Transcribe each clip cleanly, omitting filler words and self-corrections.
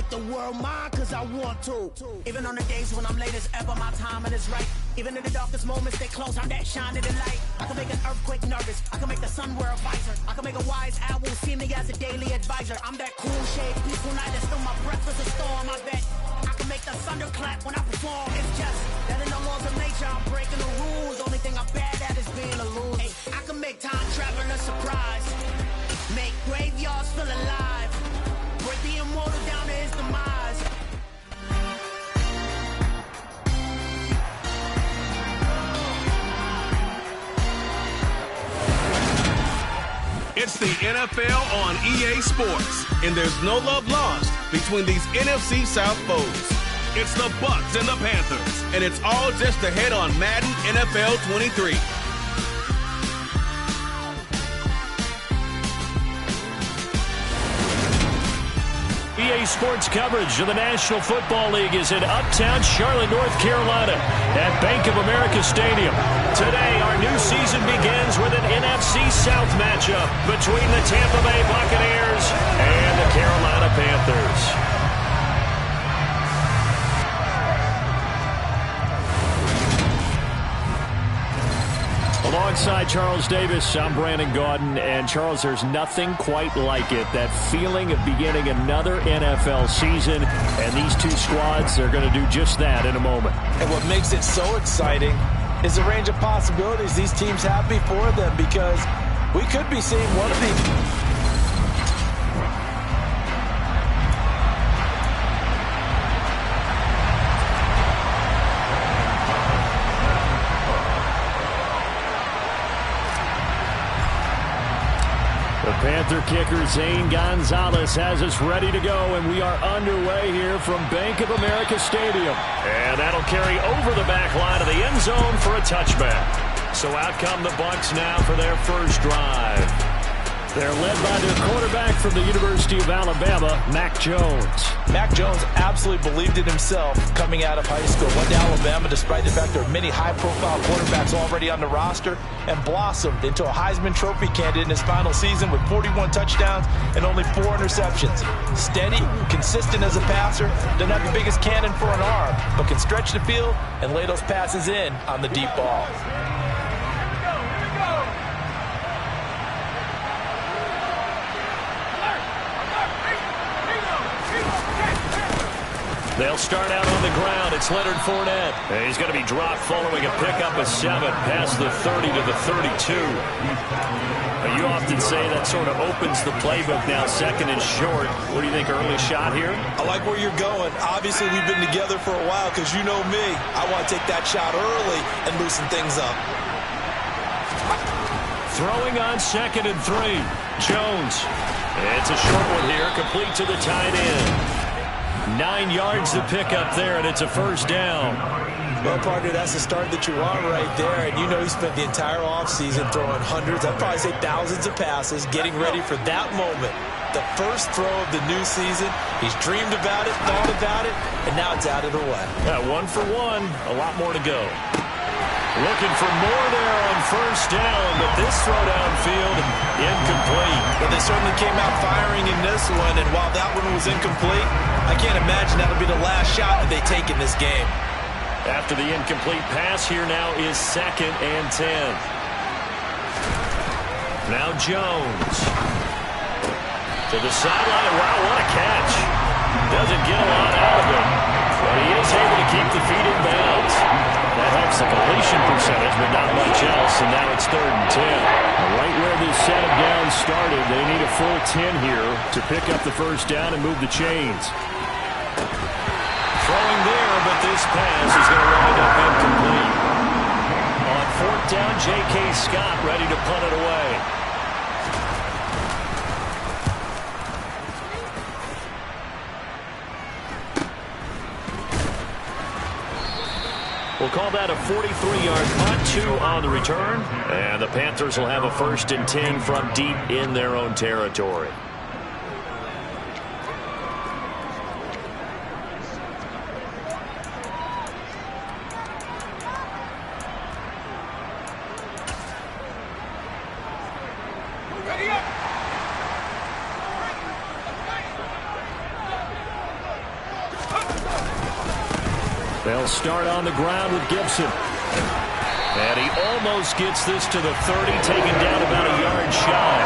make the world mine cause I want to. Even on the days when I'm late as ever, my timing is right. Even in the darkest moments, they close, I'm that shining the light. I can make an earthquake nervous, I can make the sun wear a visor. I can make a wise owl see me as a daily advisor. I'm that cool shade, peaceful night, and still my breath is a storm, I bet. I can make the thunder clap when I perform. It's just that in the laws of nature, I'm breaking the rules. Only thing I'm bad at is being a loser. Hey, I can make time travel a surprise. Make graveyards feel alive. Break the immortal down to his demise. It's the NFL on EA Sports, and there's no love lost between these NFC South foes. It's the Bucs and the Panthers, and it's all just ahead on Madden NFL 23. EA Sports coverage of the National Football League is in uptown Charlotte, North Carolina at Bank of America Stadium. Today, our new season begins with an NFC South matchup between the Tampa Bay Buccaneers and the Carolina Panthers. Alongside Charles Davis, I'm Brandon Gaudin. And Charles, there's nothing quite like it. That feeling of beginning another NFL season. And these two squads are going to do just that in a moment. And what makes it so exciting is the range of possibilities these teams have before them, because we could be seeing one of these. Panther kicker Zane Gonzalez has us ready to go, and we are underway here from Bank of America Stadium. And that'll carry over the back line of the end zone for a touchback. So out come the Bucs now for their first drive. They're led by their quarterback from the University of Alabama, Mac Jones. Mac Jones absolutely believed in himself coming out of high school. Went to Alabama despite the fact there are many high-profile quarterbacks already on the roster, and blossomed into a Heisman Trophy candidate in his final season with 41 touchdowns and only 4 interceptions. Steady, consistent as a passer, doesn't have the biggest cannon for an arm, but can stretch the field and lay those passes in on the deep ball. They'll start out on the ground. It's Leonard Fournette. And he's going to be dropped following a pickup of 7 past the 30 to the 32. You often say that sort of opens the playbook now, second and short. What do you think, early shot here? I like where you're going. Obviously, we've been together for a while because you know me. I want to take that shot early and loosen things up. Throwing on 2nd and 3. Jones. It's a short one here, complete to the tight end. 9 yards to pick up there, and it's a first down. Well, partner, that's the start that you want right there. And you know he spent the entire offseason throwing hundreds, I'd probably say thousands of passes, getting ready for that moment. The first throw of the new season. He's dreamed about it, thought about it, and now it's out of the way. Yeah, 1 for 1. A lot more to go. Looking for more there on first down, but this throw downfield, incomplete. But they certainly came out firing in this one, and while that one was incomplete, I can't imagine that'll be the last shot that they take in this game. After the incomplete pass, here now is 2nd and 10. Now Jones. To the sideline. Wow, what a catch. Doesn't get a lot out of it, but he is able to keep the feet in bounds. That helps the completion percentage, but not much else, and now it's 3rd and 10. Right where this set of downs started, they need a full 10 here to pick up the first down and move the chains. Throwing there, but this pass is going to wind up incomplete. On 4th down, J.K. Scott ready to punt it away. We'll call that a 43-yard punt, 2 on the return. And the Panthers will have a 1st and 10 from deep in their own territory. They'll start on the ground with Gibson. And he almost gets this to the 30, taken down about a yard shy.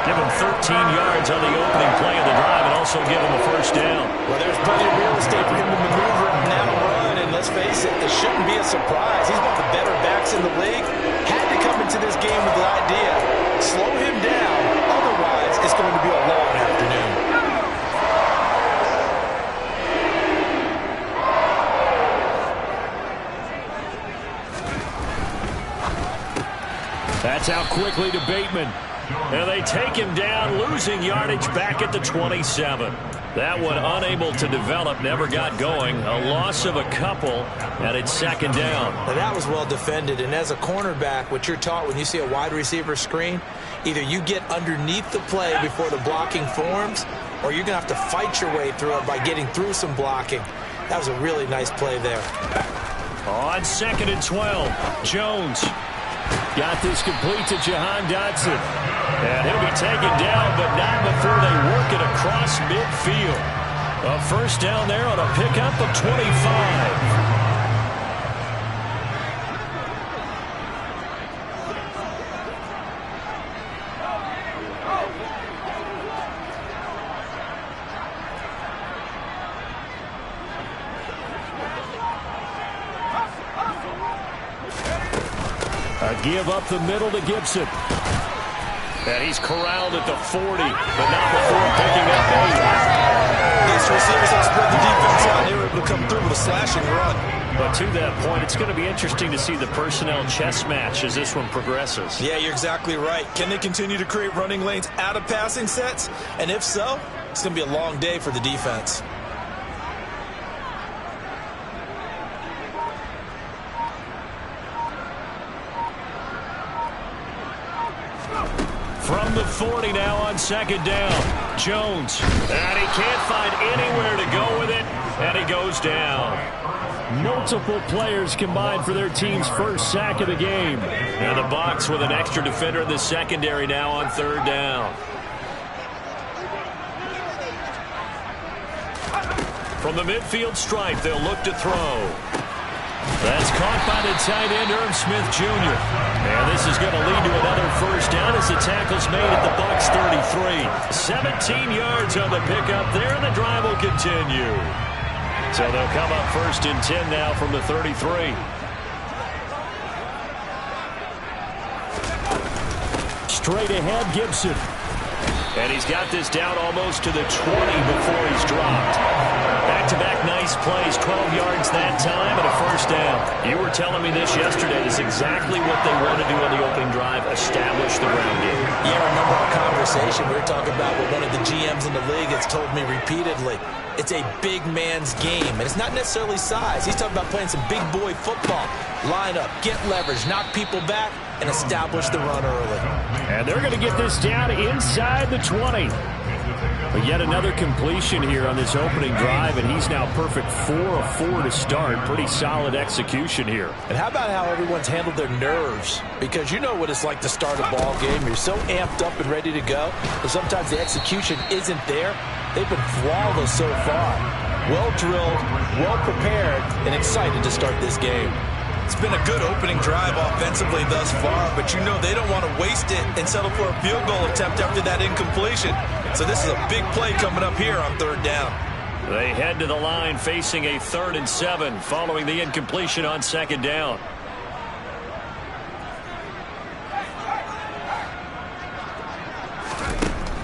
Give him 13 yards on the opening play of the drive and also give him a first down. Well, there's plenty of real estate for him to maneuver and now run, and let's face it, this shouldn't be a surprise. He's one of the better backs in the league. Had to come into this game with the idea, slow him down, otherwise it's going to be a long afternoon. That's out quickly to Bateman. And they take him down, losing yardage back at the 27. That one unable to develop, never got going. A loss of a couple, and it's second down. Now that was well defended, and as a cornerback, what you're taught when you see a wide receiver screen, either you get underneath the play before the blocking forms, or you're going to have to fight your way through it by getting through some blocking. That was a really nice play there. On 2nd and 12, Jones got this complete to Jahan Dotson. And he'll be taken down, but not before they work it across midfield. A first down there on a pickup of 25. A give up the middle to Gibson. And he's corralled at the 40, but not before picking up 8. These receivers have spread the defense out. They were able to come through with a slashing run. But to that point, it's going to be interesting to see the personnel chess match as this one progresses. Yeah, you're exactly right. Can they continue to create running lanes out of passing sets? And if so, it's going to be a long day for the defense. From the 40 now on 2nd down. Jones. And he can't find anywhere to go with it. And he goes down. Multiple players combined for their team's first sack of the game. And the Bucs with an extra defender in the secondary now on 3rd down. From the midfield stripe, they'll look to throw. That's caught by the tight end, Irv Smith Jr. And this is going to lead to another first down as the tackle's made at the Bucs 33. 17 yards on the pickup there, and the drive will continue. So they'll come up 1st and 10 now from the 33. Straight ahead, Gibson. And he's got this down almost to the 20 before he's dropped. Back-to-back nice plays, 12 yards that time, and a first down. You were telling me this yesterday. This is exactly what they want to do on the opening drive, establish the ground game. Yeah, remember our conversation. We were talking about what one of the GMs in the league has told me repeatedly. It's a big man's game, and it's not necessarily size. He's talking about playing some big boy football. Line up, get leverage, knock people back, and establish the run early. And they're going to get this down inside the 20. But yet another completion here on this opening drive, and he's now perfect 4 of 4 to start. Pretty solid execution here. And how about how everyone's handled their nerves? Because you know what it's like to start a ball game. You're so amped up and ready to go, but sometimes the execution isn't there. They've been flawless so far. Well drilled, well prepared, and excited to start this game. It's been a good opening drive offensively thus far, but you know they don't want to waste it and settle for a field goal attempt after that incompletion. So this is a big play coming up here on 3rd down. They head to the line facing a 3rd and 7 following the incompletion on 2nd down.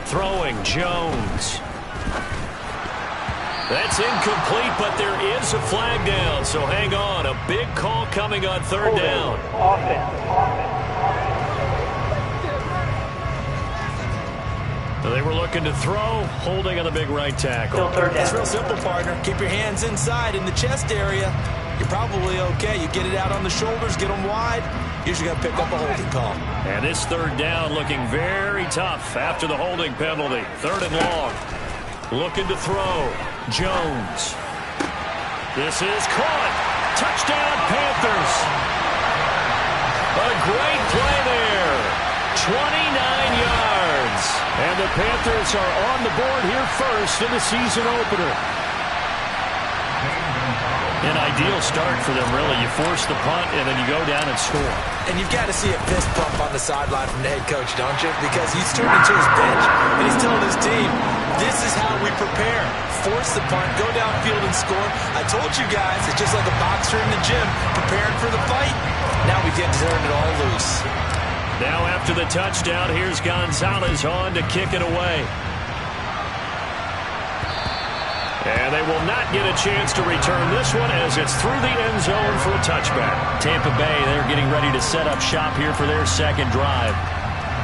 Throwing, Jones. That's incomplete, but there is a flag down, so hang on. A big call coming on 3rd down. So they were looking to throw, holding on the big right tackle. It's real simple, partner. Keep your hands inside in the chest area. You're probably okay. You get it out on the shoulders, get them wide. Usually going to pick up a holding call. And this 3rd down looking very tough after the holding penalty. 3rd and long. Looking to throw. Jones. This is caught. Touchdown, Panthers. A great play there. 29 yards. And the Panthers are on the board here first in the season opener. An ideal start for them, really. You force the punt, and then you go down and score. And you've got to see a fist bump on the sideline from the head coach, don't you? Because he's turning to his bench, and he's telling his team, this is how we prepare. Force the punt, go downfield and score. I told you guys, it's just like a boxer in the gym, preparing for the fight. Now we get to turn it all loose. Now after the touchdown, here's Gonzalez on to kick it away. And they will not get a chance to return this one as it's through the end zone for a touchback. Tampa Bay, they're getting ready to set up shop here for their second drive.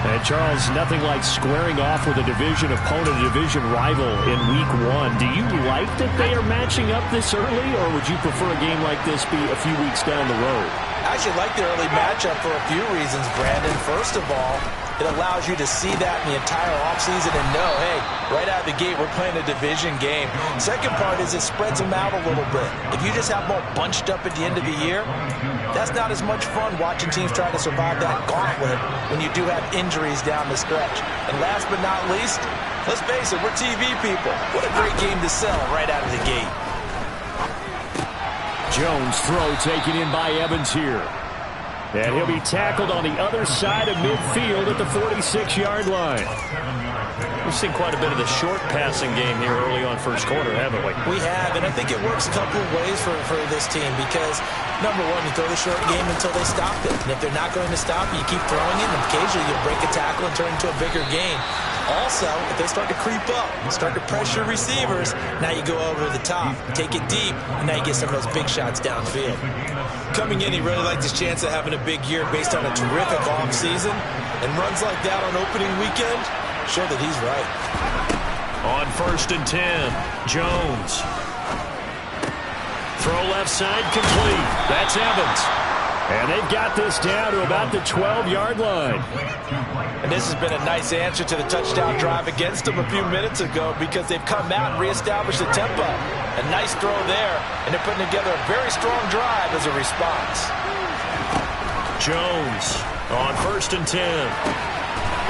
And Charles, nothing like squaring off with a division opponent, a division rival in week one. Do you like that they are matching up this early, or would you prefer a game like this be a few weeks down the road? I actually like the early matchup for a few reasons, Brandon. First of all, it allows you to see that in the entire offseason and know, hey, right out of the gate, we're playing a division game. Second part is it spreads them out a little bit. If you just have them all bunched up at the end of the year, that's not as much fun watching teams try to survive that gauntlet when you do have injuries down the stretch. And last but not least, let's face it, we're TV people. What a great game to sell right out of the gate. Jones throw taken in by Evans here. And he'll be tackled on the other side of midfield at the 46-yard line. We've seen quite a bit of the short passing game here early on first quarter, haven't we? We have, and I think it works a couple of ways for this team because, number one, you throw the short game until they stop it. And if they're not going to stop it, you keep throwing it, and occasionally you'll break a tackle and turn it into a bigger gain. Also, if they start to creep up, start to pressure receivers, now you go over the top, take it deep, and now you get some of those big shots downfield. Coming in, he really liked his chance of having a big year based on a terrific offseason, and runs like that on opening weekend show that he's right. On 1st and 10, Jones. Throw left side complete. That's Evans. And they've got this down to about the 12-yard line. And this has been a nice answer to the touchdown drive against them a few minutes ago because they've come out and reestablished the tempo. A nice throw there, and they're putting together a very strong drive as a response. Jones on 1st and 10.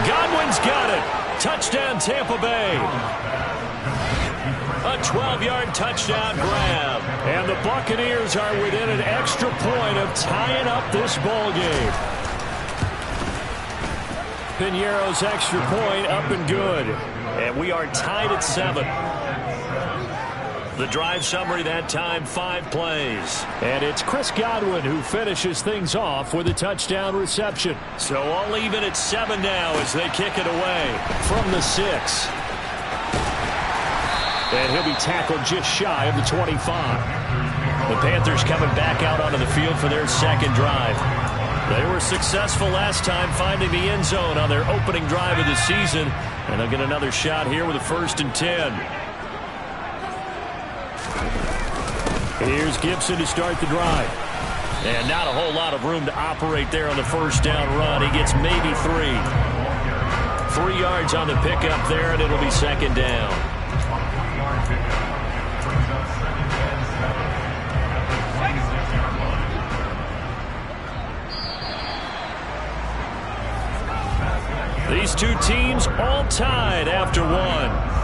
Godwin's got it. Touchdown, Tampa Bay. A 12-yard touchdown grab. And the Buccaneers are within an extra point of tying up this ball game. Piñeiro's extra point up and good. And we are tied at 7. The drive summary that time, 5 plays. And it's Chris Godwin who finishes things off with a touchdown reception. So all even at 7 now as they kick it away from the 6. And he'll be tackled just shy of the 25. The Panthers coming back out onto the field for their second drive. They were successful last time finding the end zone on their opening drive of the season. And they'll get another shot here with a 1st and 10. Here's Gibson to start the drive. And not a whole lot of room to operate there on the first down run. He gets maybe 3. 3 yards on the pickup there, and it'll be second down. These two teams all tied after 1.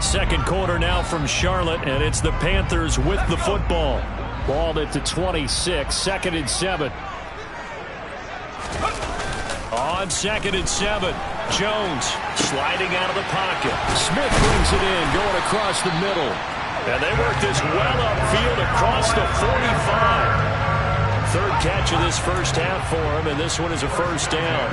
Second quarter now from Charlotte, and it's the Panthers with the football. Ball at the 26, 2nd and 7. On 2nd and 7, Jones sliding out of the pocket. Smith brings it in, going across the middle. And they work this well upfield across the 45. Third catch of this first half for him, and this one is a first down.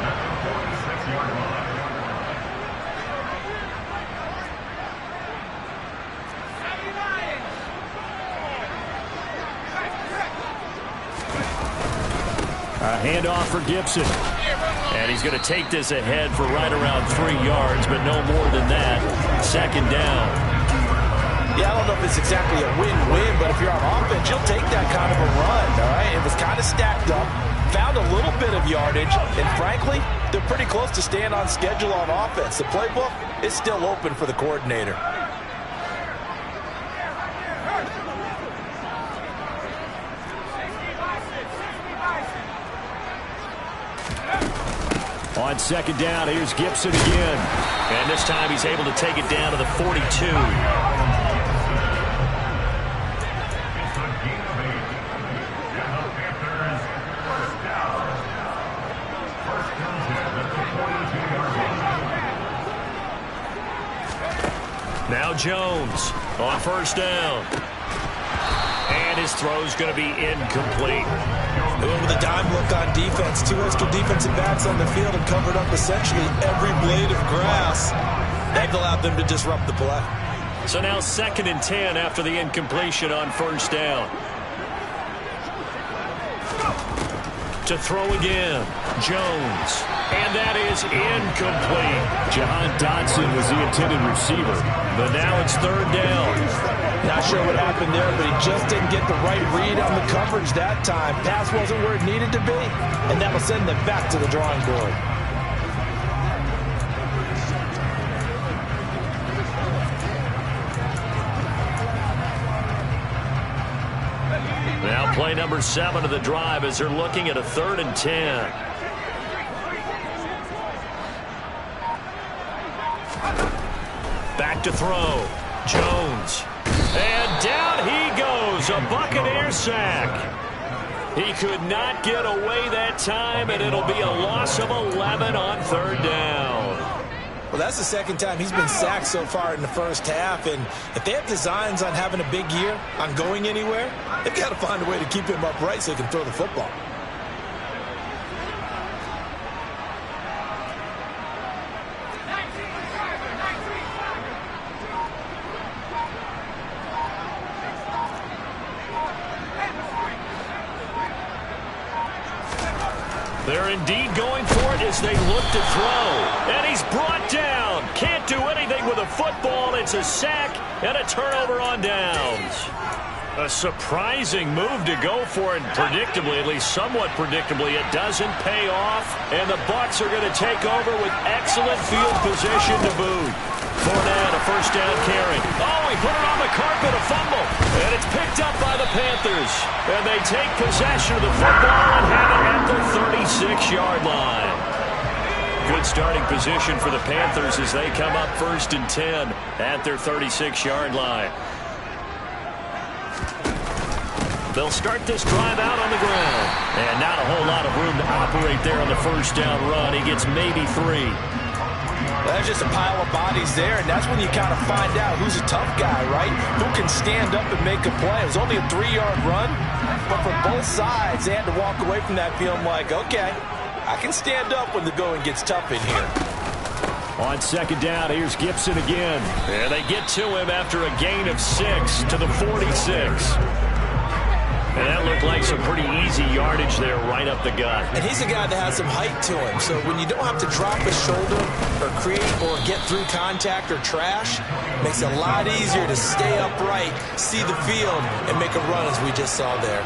A handoff for Gibson. And he's going to take this ahead for right around 3 yards, but no more than that. Second down. Yeah, I don't know if it's exactly a win-win, but if you're on offense, you'll take that kind of a run, all right? It was kind of stacked up, found a little bit of yardage, and frankly, they're pretty close to staying on schedule on offense. The playbook is still open for the coordinator. On second down, here's Gibson again. And this time he's able to take it down to the 42. Now Jones on first down. And his throw's going to be incomplete. With a dime look on defense, 2 extra defensive backs on the field and covered up essentially every blade of grass. That allowed them to disrupt the play. So now 2nd and 10 after the incompletion on first down. To throw again, Jones. And that is incomplete. Jahan Dotson was the intended receiver, but now it's 3rd down. Not sure what happened there, but he just didn't get the right read on the coverage that time. Pass wasn't where it needed to be, and that'll send them back to the drawing board. Now play number 7 of the drive as they're looking at a 3rd and 10. Back to throw. Jones. And down he goes. A Buccaneer sack. He could not get away that time, and it'll be a loss of 11 on 3rd down. Well, that's the 2nd time he's been sacked so far in the first half, and if they have designs on having a big year, on going anywhere, they've got to find a way to keep him upright so he can throw the football. They're indeed going for it as they look to throw. And he's brought down. Can't do anything with a football. It's a sack and a turnover on downs. A surprising move to go for it. Predictably, at least somewhat predictably, it doesn't pay off. And the Bucs are going to take over with excellent field position to boot. Fournette, a first down carry. Oh, he put it on the carpet, a fumble. And it's picked up by the Panthers. And they take possession of the football and have it at the 36-yard line. Good starting position for the Panthers as they come up 1st and 10 at their 36-yard line. They'll start this drive out on the ground. And not a whole lot of room to operate there on the first down run. He gets maybe 3. There's just a pile of bodies there, and that's when you kind of find out who's a tough guy, right? Who can stand up and make a play. It was only a 3-yard run, but for both sides, they had to walk away from that feeling like, okay, I can stand up when the going gets tough in here. On 2nd down, here's Gibson again. And they get to him after a gain of 6 to the 46. And that looked like some pretty easy yardage there right up the gut. And he's a guy that has some height to him. So when you don't have to drop his shoulder or create or get through contact or trash, it makes it a lot easier to stay upright, see the field, and make a run as we just saw there.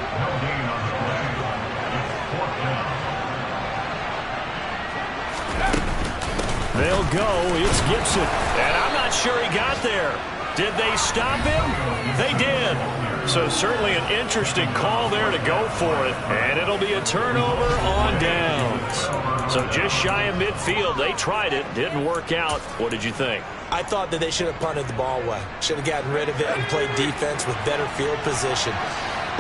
They'll go. It's Gibson. And I'm not sure he got there. Did they stop him? They did. So certainly an interesting call there to go for it. And it'll be a turnover on downs. So just shy of midfield. They tried it. Didn't work out. What did you think? I thought that they should have punted the ball away. Should have gotten rid of it and played defense with better field position.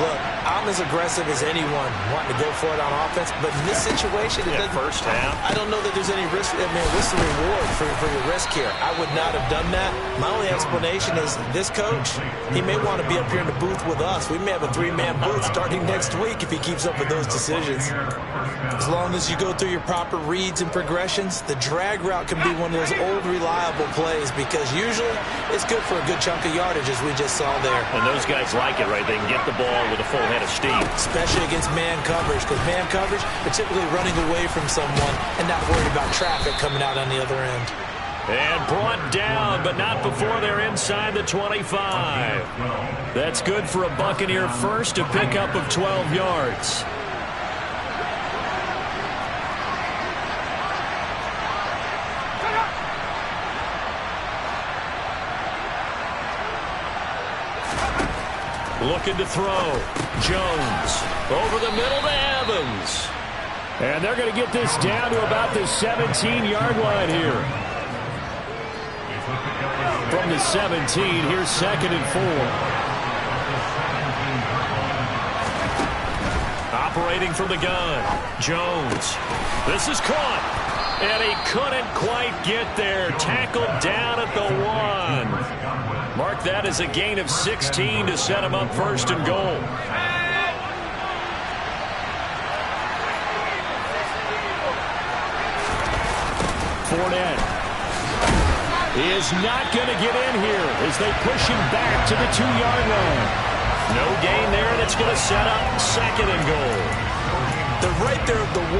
Look, I'm as aggressive as anyone wanting to go for it on offense, but in this situation, it doesn't. First half. I don't know that there's any risk. I mean, risk and reward for your risk here. I would not have done that. My only explanation is this coach, he may want to be up here in the booth with us. We may have a 3-man booth starting next week if he keeps up with those decisions. As long as you go through your proper reads and progressions, the drag route can be one of those old reliable plays because usually it's good for a good chunk of yardage as we just saw there. And those guys like it, right? They can get the ball with a full head of steam. Especially against man coverage, because man coverage, they're typically running away from someone and not worried about traffic coming out on the other end. And brought down, but not before they're inside the 25. That's good for a Buccaneer first, a pickup of 12 yards. Looking to throw. Jones over the middle to Evans. And they're going to get this down to about the 17-yard line here. From the 17, here's 2nd and 4. Operating from the gun. Jones. This is caught. And he couldn't quite get there. Tackled down at the 1. mark that as a gain of 16 to set him up first and goal. Fournette is not going to get in here as they push him back to the 2-yard line. No gain there, and it's going to set up second and goal. They're right there at the 1.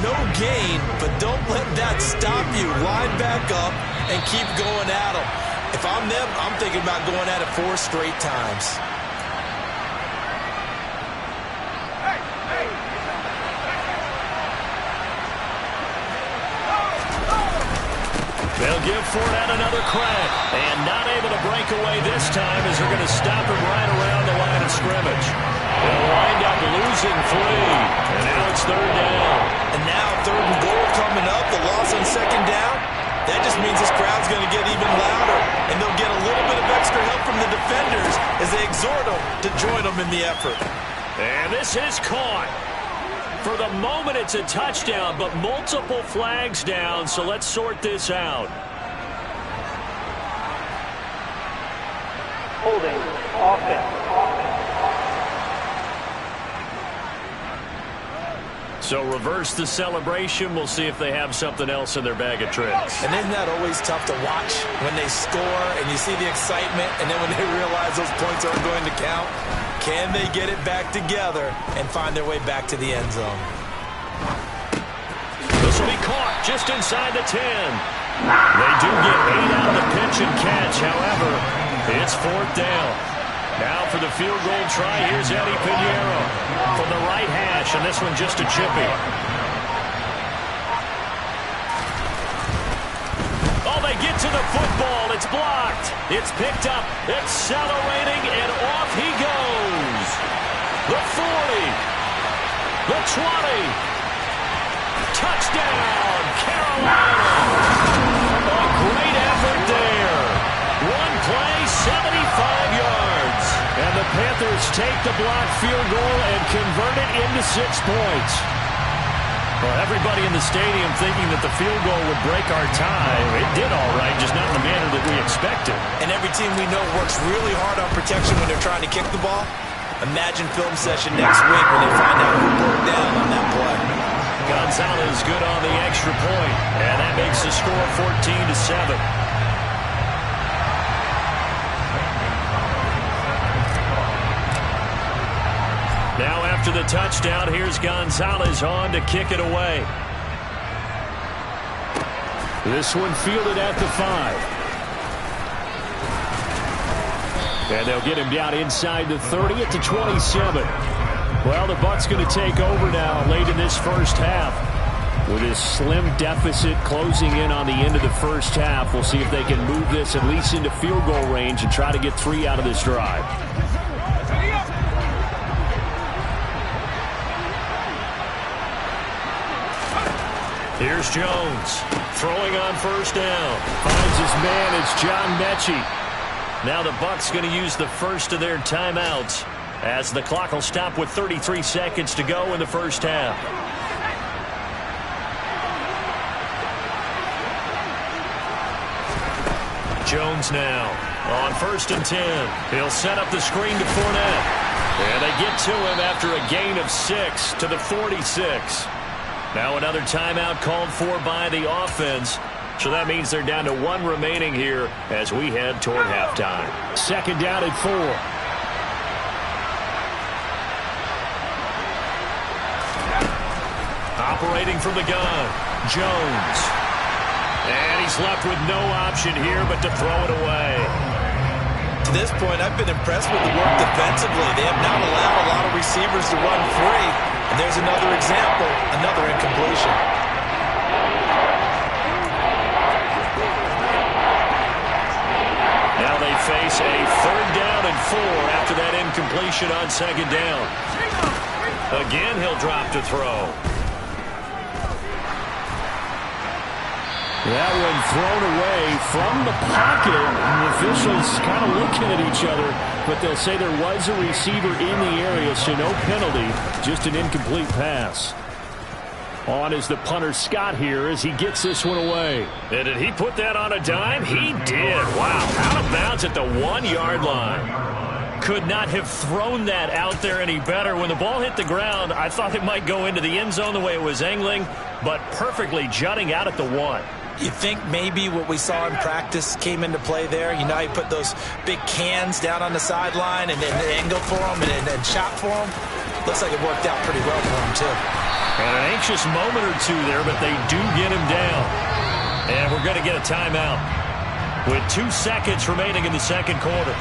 No gain, but don't let that stop you. Line back up and keep going at them. If I'm them, I'm thinking about going at it 4 straight times. They'll give Fournette another crack, and not able to break away this time as they're going to stop him right around the line of scrimmage. They'll wind up losing 3, and now it's third down. And now third and goal coming up, the loss on second down. That just means this crowd's going to get even louder, and they'll get a little bit of extra help from the defenders as they exhort them to join them in the effort. And this is caught. For the moment, it's a touchdown, but multiple flags down, so let's sort this out. Holding, offense. So reverse the celebration. We'll see if they have something else in their bag of tricks. And isn't that always tough to watch when they score and you see the excitement, and then when they realize those points aren't going to count? Can they get it back together and find their way back to the end zone? This will be caught just inside the 10. They do get 8 out of the pitch and catch. However, it's fourth down. Now for the field goal try, here's Eddie Pinheiro from the right hash, and this one just a chippy. Oh, they get to the football. It's blocked. It's picked up, accelerating, and off he goes. The 40. The 20. Touchdown, Carolina. A great effort there. One play, 75 yards. And the Panthers take the blocked field goal and convert it into 6 points. Well, everybody in the stadium thinking that the field goal would break our tie. It did all right, just not in the manner that we expected. And every team we know works really hard on protection when they're trying to kick the ball. Imagine film session next week when they find out who broke down on that play. Gonzalez good on the extra point, and that makes the score 14-7. Now after the touchdown, here's Gonzalez on to kick it away. This one fielded at the 5. And they'll get him down inside the 30 at the 27. Well, the Bucs going to take over now late in this first half. With this slim deficit closing in on the end of the first half, we'll see if they can move this at least into field goal range and try to get 3 out of this drive. Here's Jones, throwing on first down. Finds his man, it's John Mechie. Now the Bucs going to use the first of their timeouts as the clock will stop with 33 seconds to go in the first half. Jones now on 1st and 10. He'll set up the screen to Fournette. And they get to him after a gain of 6 to the 46. Now another timeout called for by the offense. So that means they're down to 1 remaining here as we head toward halftime. Second down at 4. Operating from the gun, Jones. And he's left with no option here but to throw it away. To this point, I've been impressed with the work defensively. They have not allowed a lot of receivers to run free. And there's another example, another incompletion. Now they face a 3rd down and 4 after that incompletion on 2nd down. Again, he'll drop to throw. That one thrown away from the pocket. And the officials kind of looking at each other, but they'll say there was a receiver in the area, so no penalty, just an incomplete pass. On is the punter Scott here as he gets this one away. And did he put that on a dime? He did. Wow, how bounds at the 1-yard line. Could not have thrown that out there any better. When the ball hit the ground, I thought it might go into the end zone the way it was angling, but perfectly jutting out at the 1. You think maybe what we saw in practice came into play there? You know, he put those big cans down on the sideline and then angled for them and shot for them. Looks like it worked out pretty well for him, too. And an anxious moment or two there, but they do get him down. And we're going to get a timeout with 2 seconds remaining in the second quarter.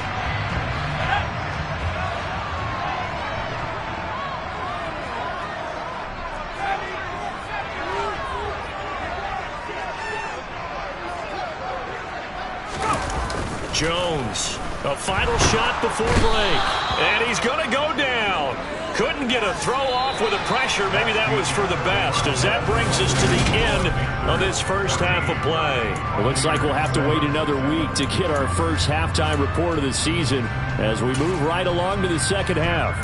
Jones, a final shot before break, and he's going to go down. Couldn't get a throw off with the pressure. Maybe that was for the best, as that brings us to the end of this first half of play. It looks like we'll have to wait another week to get our first halftime report of the season as we move right along to the second half.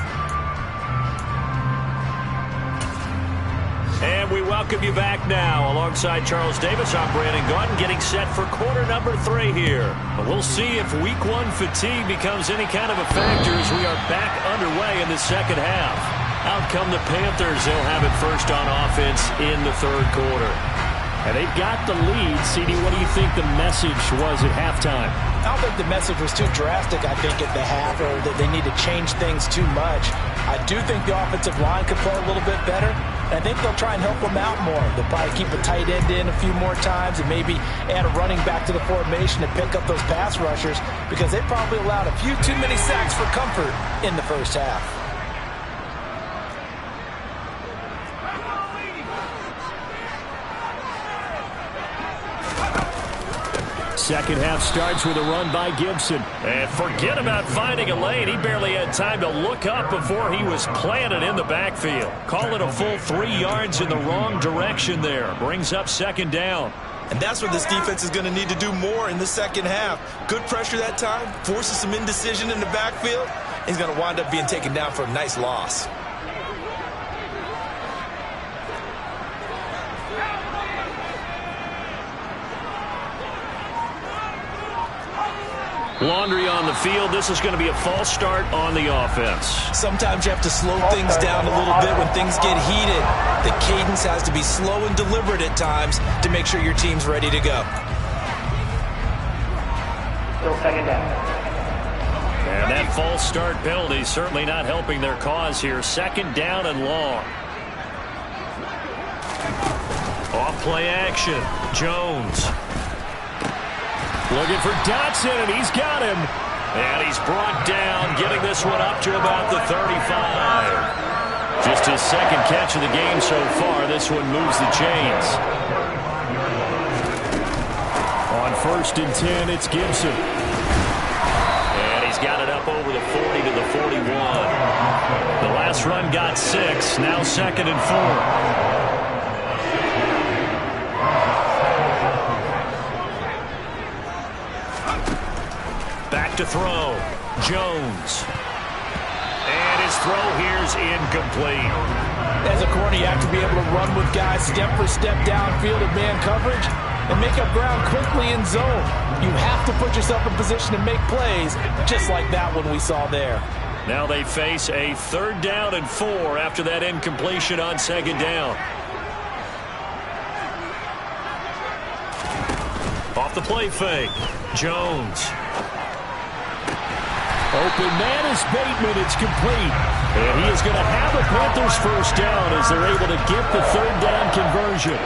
And we welcome you back now. Alongside Charles Davis, I'm Brandon Gaudin, getting set for quarter number 3 here. But we'll see if week 1 fatigue becomes any kind of a factor as we are back underway in the second half. Out come the Panthers. They'll have it first on offense in the third quarter. And they've got the lead. CD, what do you think the message was at halftime? I don't think the message was too drastic, I think, at the half, or that they need to change things too much. I do think the offensive line could play a little bit better. I think they'll try and help them out more. They'll probably keep a tight end in a few more times and maybe add a running back to the formation to pick up those pass rushers, because they probably allowed a few too many sacks for comfort in the first half. Second half starts with a run by Gibson. And forget about finding a lane. He barely had time to look up before he was planted in the backfield. Call it a full 3 yards in the wrong direction there. Brings up second down. And that's what this defense is going to need to do more in the second half. Good pressure that time, forces some indecision in the backfield. He's going to wind up being taken down for a nice loss. Laundry on the field. This is going to be a false start on the offense. Sometimes you have to slow things down a little bit when things get heated. The cadence has to be slow and deliberate at times to make sure your team's ready to go. Still second down. And that false start penalty certainly not helping their cause here. Second down and long. Off play action. Jones. Looking for Dotson, and he's got him. And he's brought down, getting this one up to about the 35. Just his second catch of the game so far. This one moves the chains. On 1st and 10, it's Gibson. And he's got it up over the 40 to the 41. The last run got 6, now 2nd and 4. Back to throw. Jones. And his throw here's incomplete. As a corner, you have to be able to run with guys step for step downfield in man coverage and make up ground quickly in zone. You have to put yourself in position to make plays, just like that one we saw there. Now they face a 3rd down and 4 after that incompletion on 2nd down. Off the play fake. Jones. Open man is Bateman. It's complete. And he is going to have the Panthers first down as they're able to get the 3rd down conversion.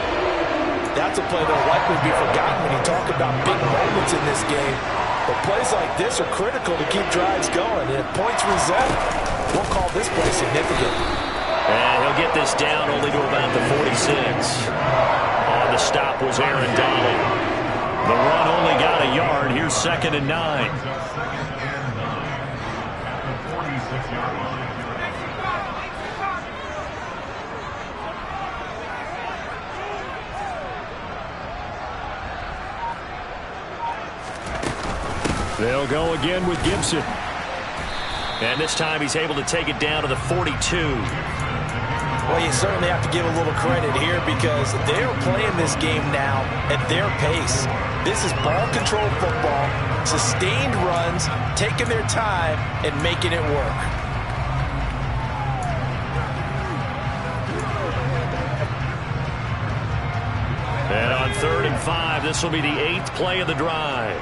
That's a play that will likely be forgotten when you talk about big moments in this game. But plays like this are critical to keep drives going. And if points result, we'll call this play significant. And he'll get this down only to about the 46. On the stop was Aaron Donald. The run only got a yard. Here's 2nd and 9. They'll go again with Gibson. And this time he's able to take it down to the 42. Well, you certainly have to give a little credit here because they're playing this game now at their pace. This is ball control football. sustained runs, taking their time, and making it work. And on 3rd and 5, this will be the 8th play of the drive.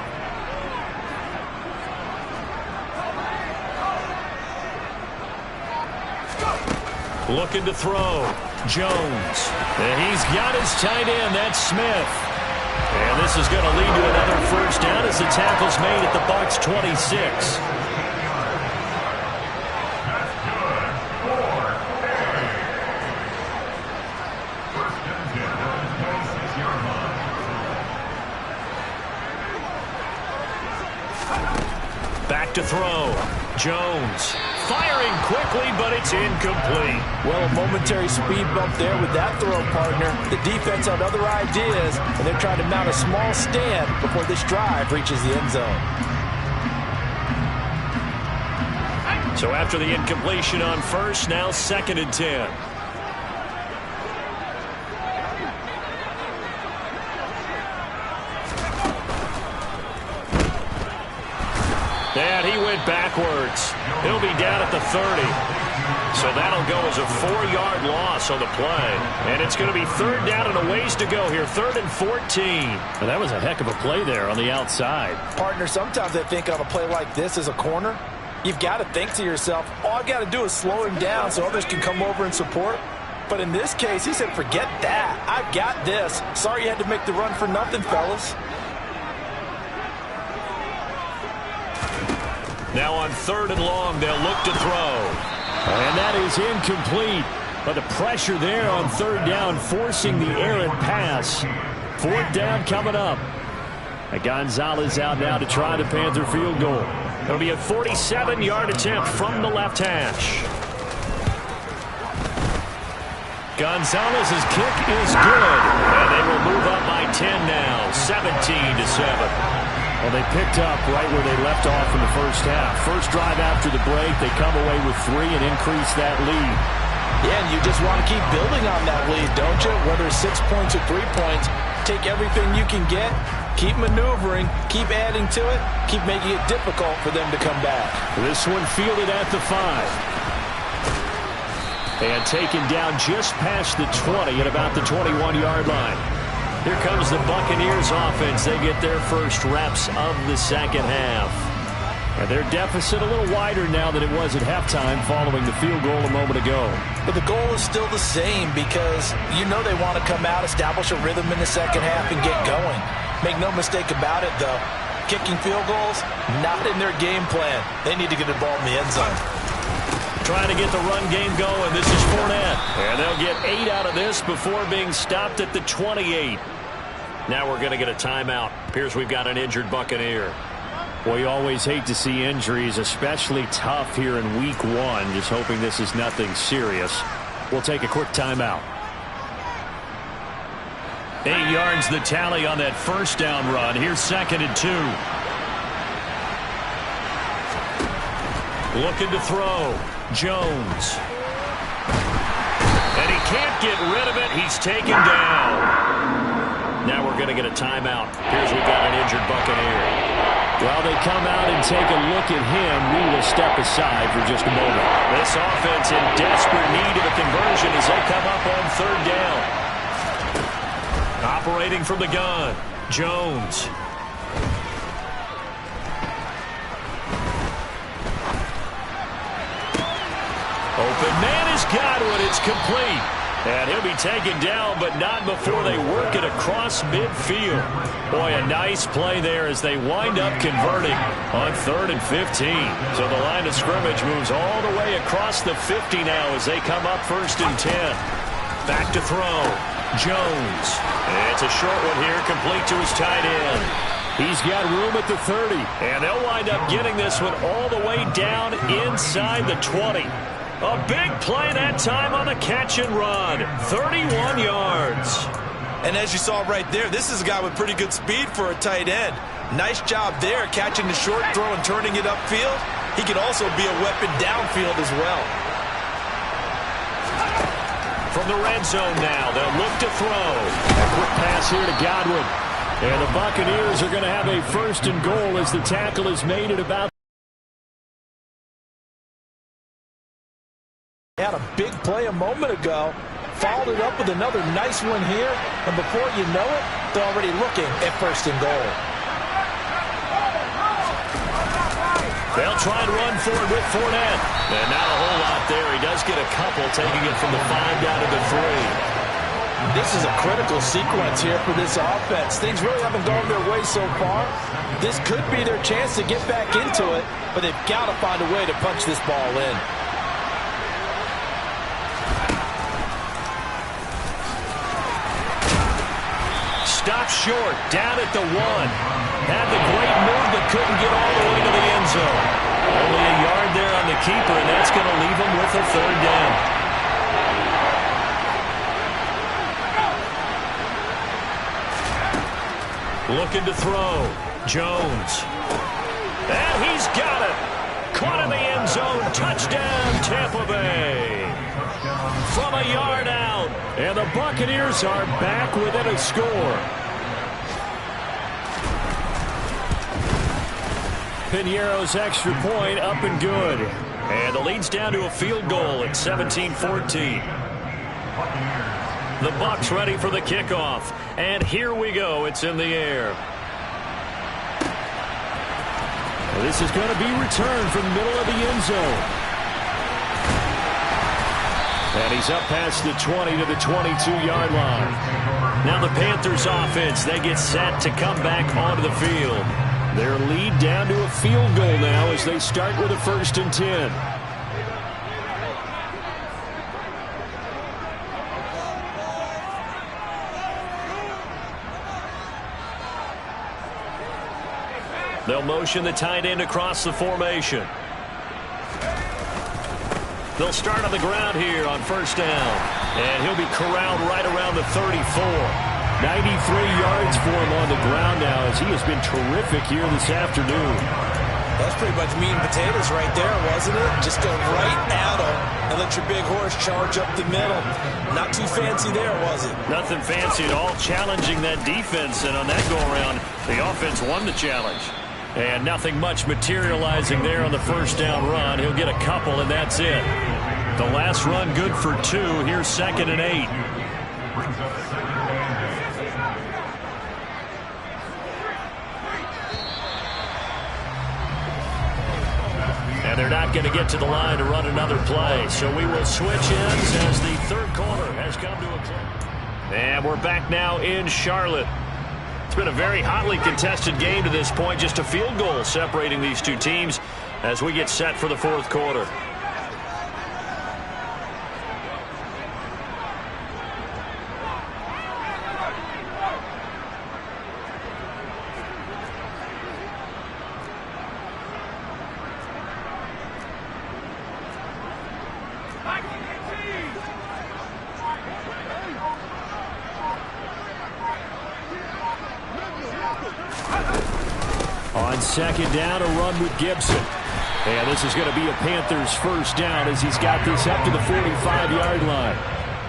Looking to throw. Jones. And he's got his tight end. That's Smith. And this is going to lead to another first down as the tackle's made at the Bucs 26. Back to throw. Jones firing quickly, but it's incomplete. Well, a momentary speed bump there with that throw, partner. The defense had other ideas, and they're trying to mount a small stand before this drive reaches the end zone. So after the incompletion on first, now 2nd and 10. And he went backwards. He'll be down at the 30. So that'll go as a 4-yard loss on the play. And it's going to be 3rd down and a ways to go here. 3rd and 14. Well, that was a heck of a play there on the outside. Partner, sometimes I think on a play like this as a corner, you've got to think to yourself, all I've got to do is slow him down so others can come over and support. But in this case, he said, forget that. I've got this. Sorry you had to make the run for nothing, fellas. Now on 3rd and long, they'll look to throw. And that is incomplete. But the pressure there on 3rd down, forcing the errant pass. 4th down coming up. And Gonzalez out now to try the Panther field goal. It'll be a 47-yard attempt from the left hash. Gonzalez's kick is good. And they will move up by 10 now, 17-7. Well, they picked up right where they left off in the first half. First drive after the break, they come away with 3 and increase that lead. Yeah, and you just want to keep building on that lead, don't you? Whether it's 6 points or 3 points, take everything you can get, keep maneuvering, keep adding to it, keep making it difficult for them to come back. This one fielded at the 5. And taken down just past the 20 at about the 21-yard line. Here comes the Buccaneers offense. They get their first reps of the second half. And their deficit a little wider now than it was at halftime following the field goal a moment ago. But the goal is still the same because you know they want to come out, establish a rhythm in the second half, and get going. Make no mistake about it, though. Kicking field goals, not in their game plan. They need to get the ball in the end zone. Trying to get the run game going. This is Fournette. And they'll get 8 out of this before being stopped at the 28. Now we're going to get a timeout. Appears we've got an injured Buccaneer. Well, you always hate to see injuries, especially tough here in week 1. Just hoping this is nothing serious. We'll take a quick timeout. 8 yards the tally on that first down run. Here's 2nd and 2. Looking to throw. Jones. And he can't get rid of it. He's taken down. Now we're going to get a timeout. Here's we've got an injured Buccaneer. While they come out and take a look at him, we will step aside for just a moment. This offense in desperate need of a conversion as they come up on 3rd down. Operating from the gun, Jones. Open man is Godwin. It's complete. And he'll be taken down, but not before they work it across midfield. Boy, a nice play there as they wind up converting on 3rd and 15. So the line of scrimmage moves all the way across the 50 now as they come up 1st and 10. Back to throw. Jones. And it's a short one here, complete to his tight end. He's got room at the 30. And they'll wind up getting this one all the way down inside the 20. A big play that time on the catch and run. 31 yards. And as you saw right there, this is a guy with pretty good speed for a tight end. Nice job there catching the short throw and turning it upfield. He can also be a weapon downfield as well. From the red zone now, they'll look to throw. A quick pass here to Godwin. And the Buccaneers are going to have a 1st and goal as the tackle is made at about. Had a big play a moment ago. Followed it up with another nice one here. And before you know it, they're already looking at 1st and goal. They'll try and run for it with Fournette. And not a whole lot there. He does get a couple, taking it from the 5 down to the 3. This is a critical sequence here for this offense. Things really haven't gone their way so far. This could be their chance to get back into it, but they've got to find a way to punch this ball in. Stopped short, down at the 1. Had the great move, but couldn't get all the way to the end zone. Only a yard there on the keeper, and that's going to leave him with a 3rd down. Looking to throw. Jones. And he's got it. Caught in the end zone. Touchdown, Tampa Bay. From a yard out. And the Buccaneers are back within a score. Piñeiro's extra point up and good. And the lead's down to a field goal at 17-14. The Bucs ready for the kickoff. And here we go. It's in the air. This is going to be returned from the middle of the end zone. And he's up past the 20 to the 22-yard line. Now the Panthers offense, they get set to come back onto the field. Their lead down to a field goal now as they start with a 1st and 10. They'll motion the tight end across the formation. They'll start on the ground here on 1st down. And he'll be corralled right around the 34. 93 yards for him on the ground now as he has been terrific here this afternoon. That's pretty much meat and potatoes right there, wasn't it? Just go right at him and let your big horse charge up the middle. Not too fancy there, was it? Nothing fancy at all, challenging that defense. And on that go-around, the offense won the challenge. And nothing much materializing there on the 1st down run. He'll get a couple, and that's it. The last run good for 2. Here's 2nd and 8. And they're not going to get to the line to run another play. So we will switch ends as the 3rd quarter has come to a close. And we're back now in Charlotte. It's been a very hotly contested game to this point. Just a field goal separating these two teams as we get set for the 4th quarter. On 2nd down, a run with Gibson. And this is going to be a Panthers 1st down as he's got this up to the 45-yard line.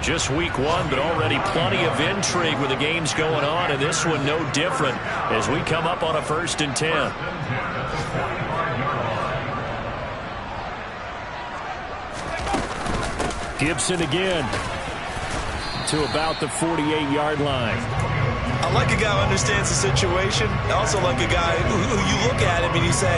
Just week 1, but already plenty of intrigue with the games going on, and this one no different as we come up on a 1st and 10. Gibson again to about the 48-yard line. I like a guy who understands the situation. I also like a guy who you look at him and you say,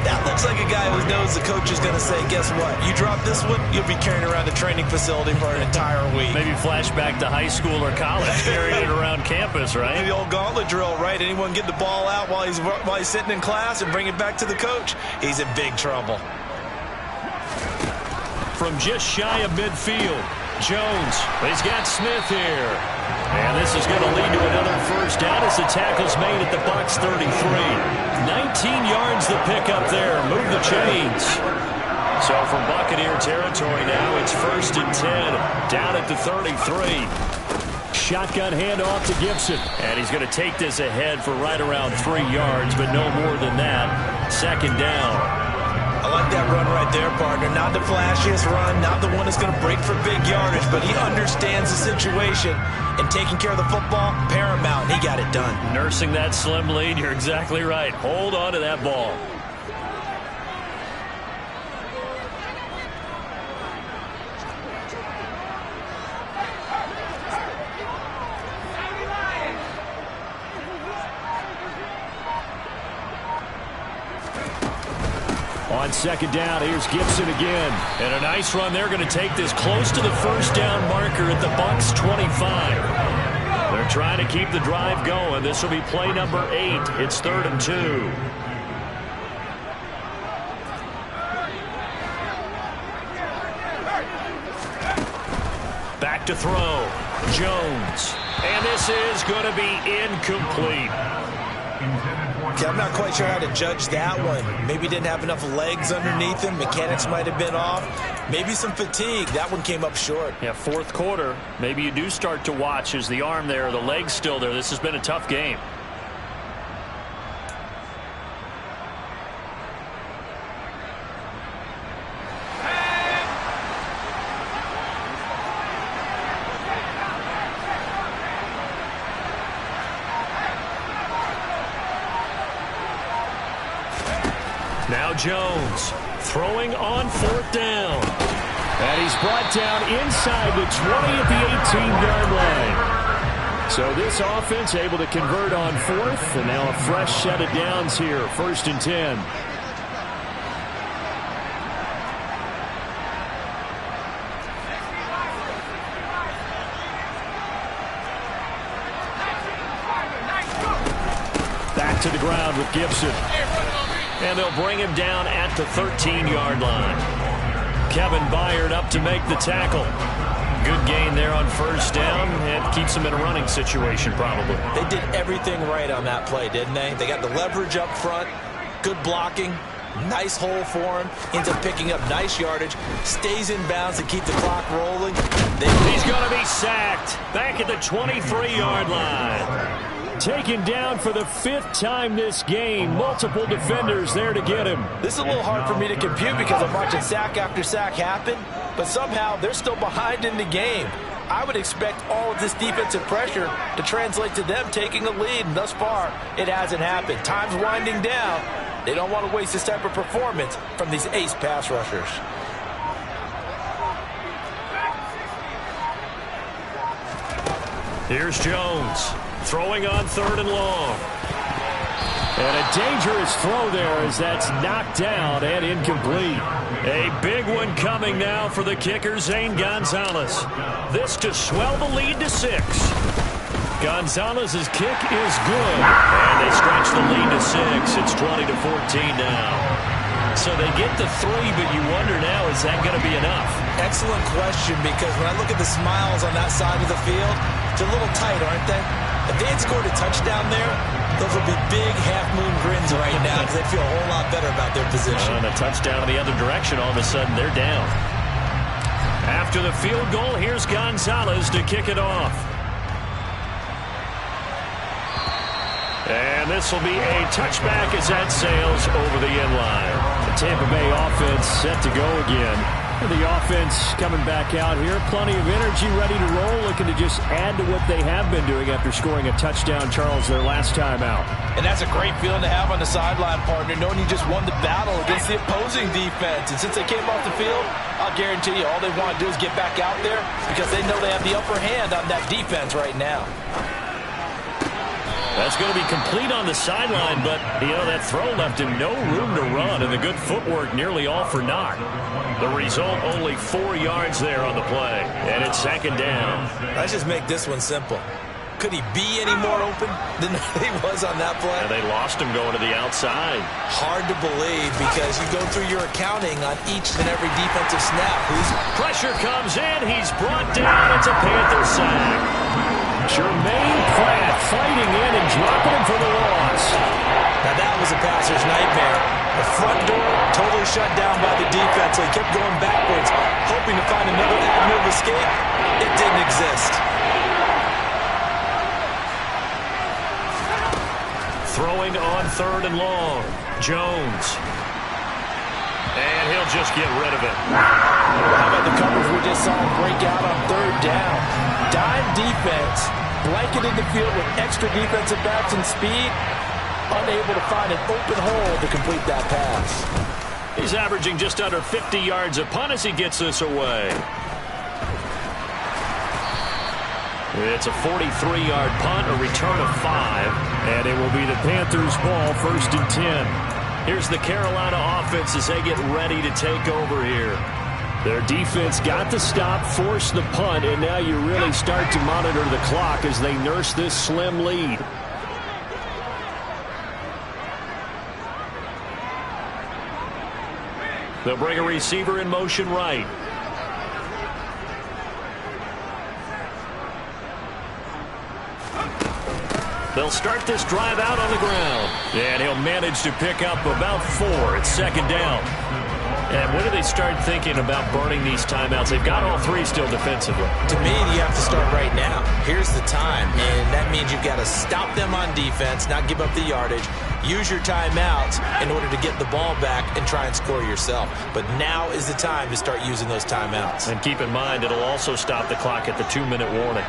that looks like a guy who knows the coach is going to say, guess what? You drop this one, you'll be carrying around the training facility for an entire week. Maybe flashback to high school or college, carrying it around campus, right? The old gauntlet drill, right? Anyone get the ball out while he's sitting in class and bring it back to the coach, he's in big trouble. From just shy of midfield, Jones. He's got Smith here. And this is going to lead to another 1st down as the tackle's made at the Bucs 33. 19 yards the pickup there. Move the chains. So from Buccaneer territory now, it's 1st and 10. Down at the 33. Shotgun handoff to Gibson. And he's going to take this ahead for right around 3 yards, but no more than that. 2nd down. I like that run right there, partner. Not the flashiest run, not the one that's going to break for big yardage, but he understands the situation, and taking care of the football, paramount. He got it done. Nursing that slim lead, you're exactly right. Hold on to that ball. On second down, here's Gibson again. And a nice run. They're going to take this close to the first down marker at the Bucs 25. They're trying to keep the drive going. This will be play number 8. It's 3rd and 2. Back to throw. Jones. And this is going to be incomplete. Okay, I'm not quite sure how to judge that one. Maybe didn't have enough legs underneath him. Mechanics might have been off. Maybe some fatigue. That one came up short. Yeah, fourth quarter. Maybe you do start to watch. Is the arm there, the leg's still there? This has been a tough game. Now Jones throwing on 4th down. And he's brought down inside the 20 at the 18-yard line. So this offense able to convert on 4th, and now a fresh set of downs here, 1st and 10. Back to the ground with Gibson. And they'll bring him down at the 13-yard line. Kevin Byard up to make the tackle. Good gain there on 1st down. It keeps them in a running situation probably. They did everything right on that play, didn't they? They got the leverage up front, good blocking, nice hole for him, ends up picking up nice yardage, stays in bounds to keep the clock rolling. He's going to be sacked back at the 23-yard line. Taken down for the 5th time this game. Multiple defenders there to get him. This is a little hard for me to compute because I'm watching sack after sack happen, but somehow they're still behind in the game. I would expect all of this defensive pressure to translate to them taking a lead, and thus far, it hasn't happened. Time's winding down. They don't want to waste this type of performance from these ace pass rushers. Here's Jones. Throwing on 3rd and long. And a dangerous throw there as that's knocked down and incomplete. A big one coming now for the kicker, Zane Gonzalez. This to swell the lead to 6. Gonzalez's kick is good. And they stretch the lead to 6. It's 20-14 now. So they get the 3, but you wonder now, is that going to be enough? Excellent question, because when I look at the smiles on that side of the field, it's a little tight, aren't they? If they had scored a touchdown there, those would be big half-moon grins right now because they'd feel a whole lot better about their position. And a touchdown in the other direction, all of a sudden they're down. After the field goal, here's Gonzalez to kick it off. And this will be a touchback as that sails over the end line. The Tampa Bay offense set to go again. The offense coming back out here. Plenty of energy, ready to roll, looking to just add to what they have been doing after scoring a touchdown, Charles, their last time out. And that's a great feeling to have on the sideline, partner, knowing you just won the battle against the opposing defense. And since they came off the field, I'll guarantee you all they want to do is get back out there because they know they have the upper hand on that defense right now. That's going to be complete on the sideline, but, you know, that throw left him no room to run, and the good footwork nearly all for naught. The result, only 4 yards there on the play, and it's 2nd down. Let's just make this one simple. Could he be any more open than he was on that play? And they lost him going to the outside. Hard to believe because you go through your accounting on each and every defensive snap. Pressure comes in. He's brought down. It's a Panther sack. Jermaine Pratt fighting in and dropping him for the loss. Now that was a passer's nightmare. The front door totally shut down by the defense, so he kept going backwards, hoping to find another avenue of escape. It didn't exist. Throwing on 3rd and long. Jones. just get rid of it. How about the coverage we just saw break out on third down? Dime defense, blanketed the field with extra defensive backs and speed, unable to find an open hole to complete that pass. He's averaging just under 50 yards a punt as he gets this away. It's a 43-yard punt, a return of 5. And it will be the Panthers' ball, 1st and 10. Here's the Carolina offense as they get ready to take over here. Their defense got the stop, forced the punt, and now you really start to monitor the clock as they nurse this slim lead. They'll bring a receiver in motion right. They'll start this drive out on the ground. And he'll manage to pick up about 4. It's 2nd down. And when do they start thinking about burning these timeouts? They've got all 3 still defensively. To me, you have to start right now. Here's the time, and that means you've got to stop them on defense, not give up the yardage, use your timeouts in order to get the ball back and try and score yourself. But now is the time to start using those timeouts. And keep in mind, it'll also stop the clock at the 2-minute warning.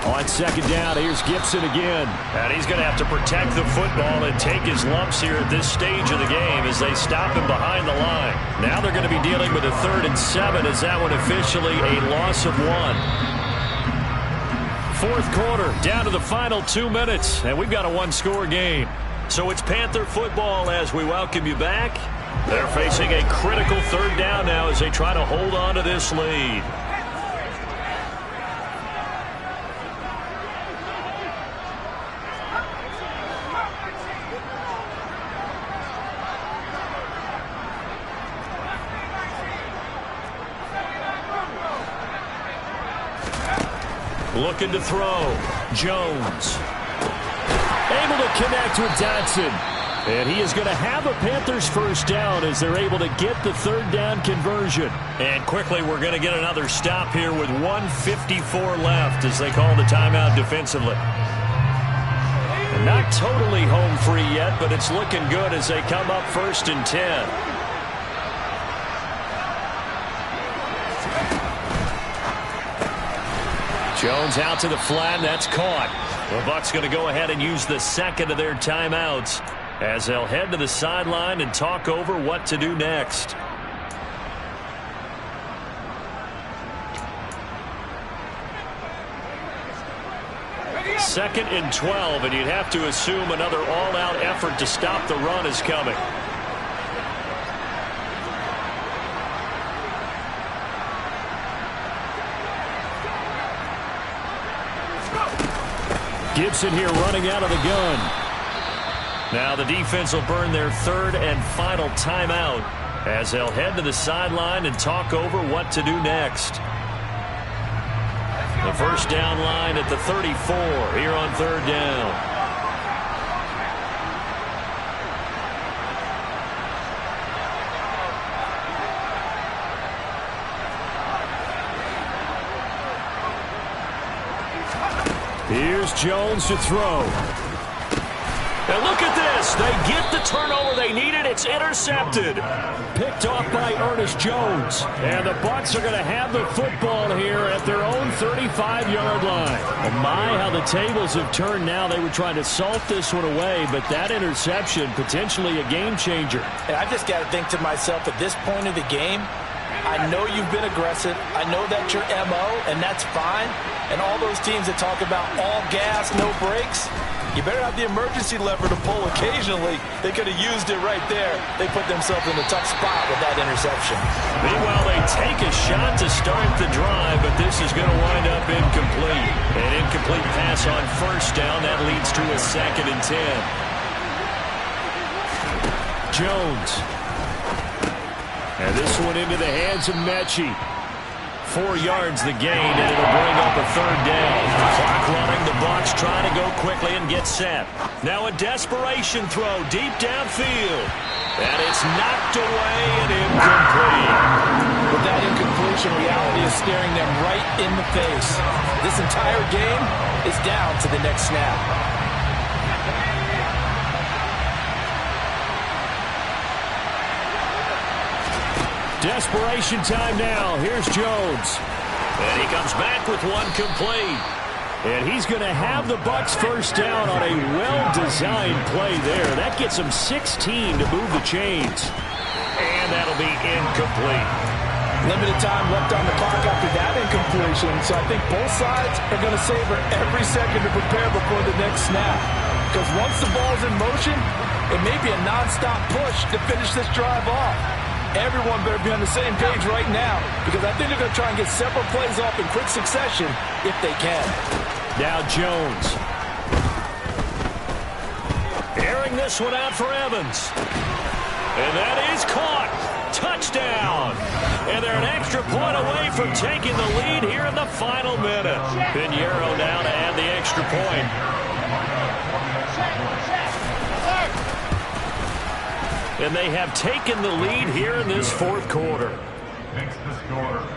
On 2nd down, here's Gibson again. And he's going to have to protect the football and take his lumps here at this stage of the game as they stop him behind the line. Now they're going to be dealing with a 3rd and 7 as that one officially a loss of 1. 4th quarter, down to the final 2 minutes, and we've got a 1-score game. So it's Panther football as we welcome you back. They're facing a critical 3rd down now as they try to hold on to this lead. Looking to throw. Jones. Able to connect with Dotson. And he is going to have a Panthers 1st down as they're able to get the 3rd down conversion. And quickly we're going to get another stop here with 1:54 left as they call the timeout defensively. And not totally home free yet, but it's looking good as they come up 1st and 10. Jones out to the flat, and that's caught. The Bucs going to go ahead and use the 2nd of their timeouts as they'll head to the sideline and talk over what to do next. Second and 12, and you'd have to assume another all-out effort to stop the run is coming. Gibson here running out of the gun. Now the defense will burn their 3rd and final timeout as they'll head to the sideline and talk over what to do next. The 1st down line at the 34 here on 3rd down. Here's Jones to throw. And look at this. They get the turnover they needed. It's intercepted. Picked off by Ernest Jones. And the Bucs are going to have the football here at their own 35-yard line. Oh my, how the tables have turned now. They were trying to salt this one away, but that interception, potentially a game changer. And I just got to think to myself, at this point of the game, I know you've been aggressive. I know that's your MO, and that's fine. And all those teams that talk about all gas, no brakes, you better have the emergency lever to pull occasionally. They could have used it right there. They put themselves in a tough spot with that interception. Meanwhile, they take a shot to start the drive, but this is going to wind up incomplete. An incomplete pass on 1st down. That leads to a 2nd and 10. Jones. And this one into the hands of Mechie. 4 yards the gain, and it'll bring up a 3rd down. Clock running, the Bucs trying to go quickly and get set. Now a desperation throw deep downfield. And it's knocked away and incomplete. With that incompletion, situation, reality is staring them right in the face. This entire game is down to the next snap. Desperation time now. Here's Jones. And he comes back with one complete. And he's going to have the Bucs first down on a well-designed play there. That gets him 16 to move the chains. And that'll be incomplete. Limited time left on the clock after that incompletion, so I think both sides are going to savor every second to prepare before the next snap. Because once the ball's in motion, it may be a non-stop push to finish this drive off. Everyone better be on the same page right now, because I think they're going to try and get several plays off in quick succession if they can. Now Jones. Airing this one out for Evans. And that is caught. Touchdown. And they're an extra point away from taking the lead here in the final minute. Pinheiro now to add the extra point. And they have taken the lead here in this fourth quarter.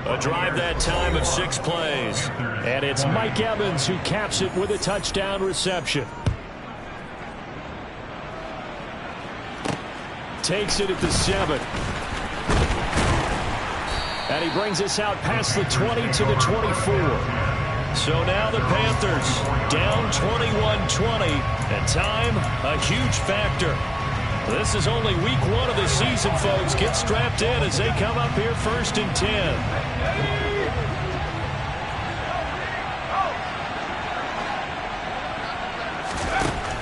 A drive that time of 6 plays. And it's Mike Evans who caps it with a touchdown reception. Takes it at the 7. And he brings us out past the 20 to the 24. So now the Panthers down 21-20. And time, a huge factor. This is only week 1 of the season, folks. Get strapped in as they come up here 1st and 10.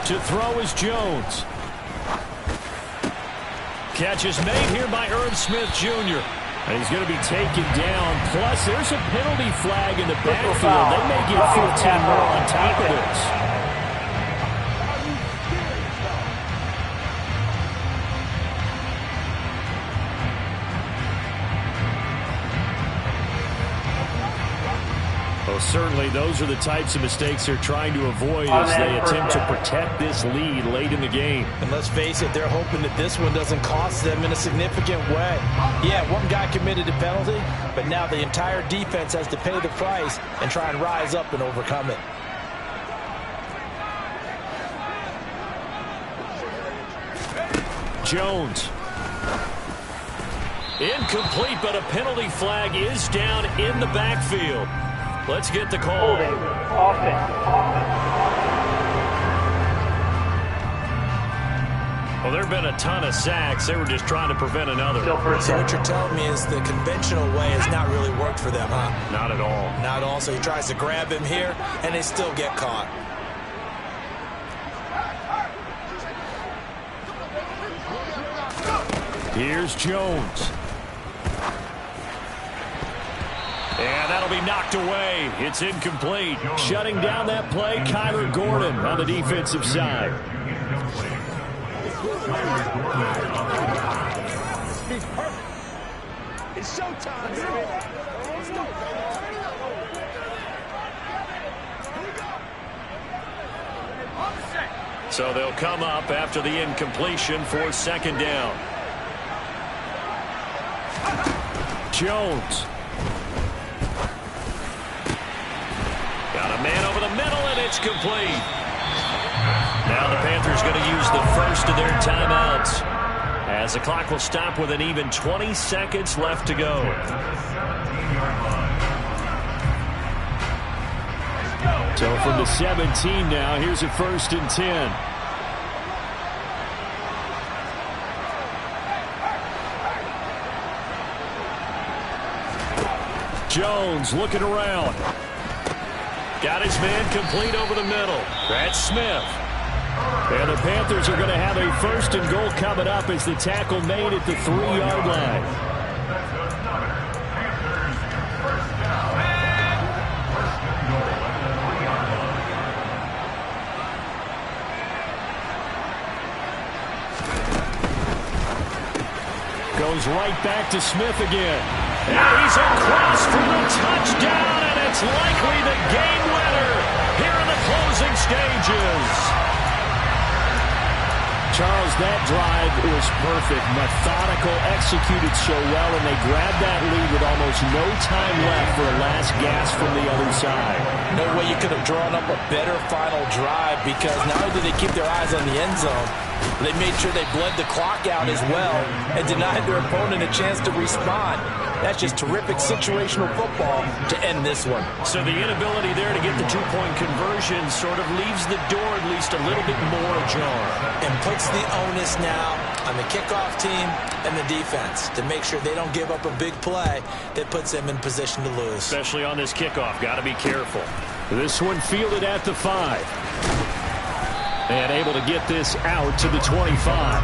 To throw is Jones. Catch is made here by Irv Smith Jr. And he's going to be taken down. Plus, there's a penalty flag in the backfield. They may get 15 more on top of this. Well, certainly those are the types of mistakes they're trying to avoid as they attempt to protect this lead late in the game. And let's face it, they're hoping that this one doesn't cost them in a significant way. Yeah, one guy committed a penalty, but now the entire defense has to pay the price and try and rise up and overcome it. Jones. Incomplete, but a penalty flag is down in the backfield. Let's get the call. Well, there have been a ton of sacks. They were just trying to prevent another. So what you're telling me is the conventional way has not really worked for them, huh? Not at all. Not at all. So he tries to grab him here, and they still get caught. Here's Jones. And that'll be knocked away. It's incomplete. Shutting down that play, Kyler Gordon on the defensive side. It's showtime, baby. So they'll come up after the incompletion for 2nd down. Jones. Got a man over the middle, and it's complete. Now the Panthers going to use the first of their timeouts, as the clock will stop with an even 20 seconds left to go. So from the 17 now, here's a 1st and 10. Jones looking around. Got his man complete over the middle. That's Smith. And the Panthers are going to have a 1st and goal coming up as the tackle made at the 3-yard line. Goes right back to Smith again. And he's across for the touchdown, and it's likely the game winner here in the closing stages. Charles, that drive was perfect. Methodical, executed so well, and they grabbed that lead with almost no time left for a last gasp from the other side. No way you could have drawn up a better final drive, because not only did they keep their eyes on the end zone, they made sure they bled the clock out as well and denied their opponent a chance to respond. That's just terrific situational football to end this one. So the inability there to get the two-point conversion sort of leaves the door at least a little bit more ajar. And puts the onus now on the kickoff team and the defense to make sure they don't give up a big play that puts them in position to lose. Especially on this kickoff. Got to be careful. This one fielded at the 5. And able to get this out to the 25.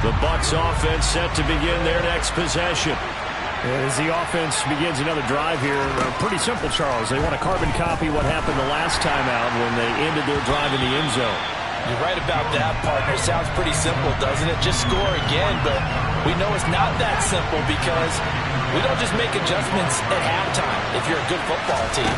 The Bucs offense set to begin their next possession. As the offense begins another drive here, pretty simple, Charles. They want to carbon copy what happened the last time out when they ended their drive in the end zone. You're right about that, partner. Sounds pretty simple, doesn't it? Just score again, but we know it's not that simple because we don't just make adjustments at halftime if you're a good football team.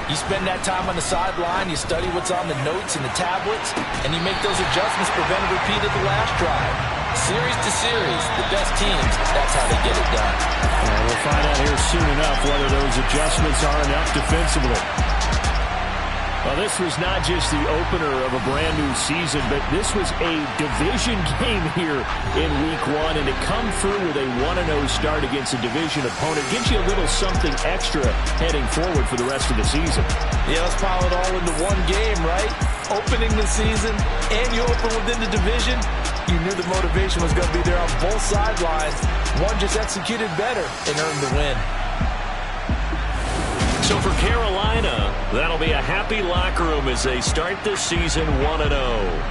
You spend that time on the sideline, you study what's on the notes and the tablets, and you make those adjustments, prevent a repeat of the last drive. Series to series, the best teams, that's how they get it done. And we'll find out here soon enough whether those adjustments are enough defensively. Well, this was not just the opener of a brand-new season, but this was a division game here in Week 1, and to come through with a 1-0 start against a division opponent gives you a little something extra heading forward for the rest of the season. Yeah, let's pile it all into one game, right? Opening the season, and you open within the division. You knew the motivation was going to be there on both sidelines. One just executed better and earned the win. So for Carolina, that'll be a happy locker room as they start this season 1-0.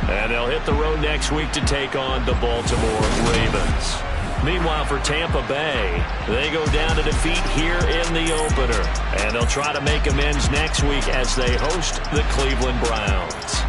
And they'll hit the road next week to take on the Baltimore Ravens. Meanwhile, for Tampa Bay, they go down to defeat here in the opener. And they'll try to make amends next week as they host the Cleveland Browns.